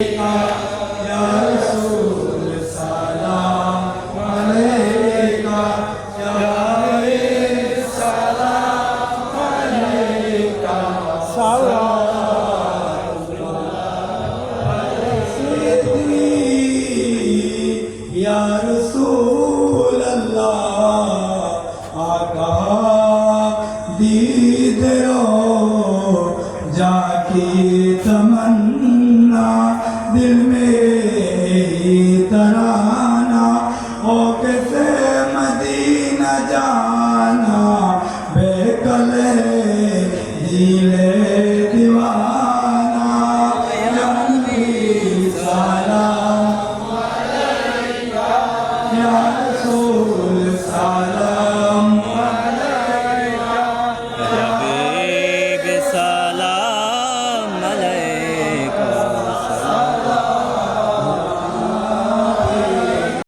या रसूल सलाम अलैका या सलाम अलैका या रसूल अल्लाह आका दीद जाकी तमन्ना दिल में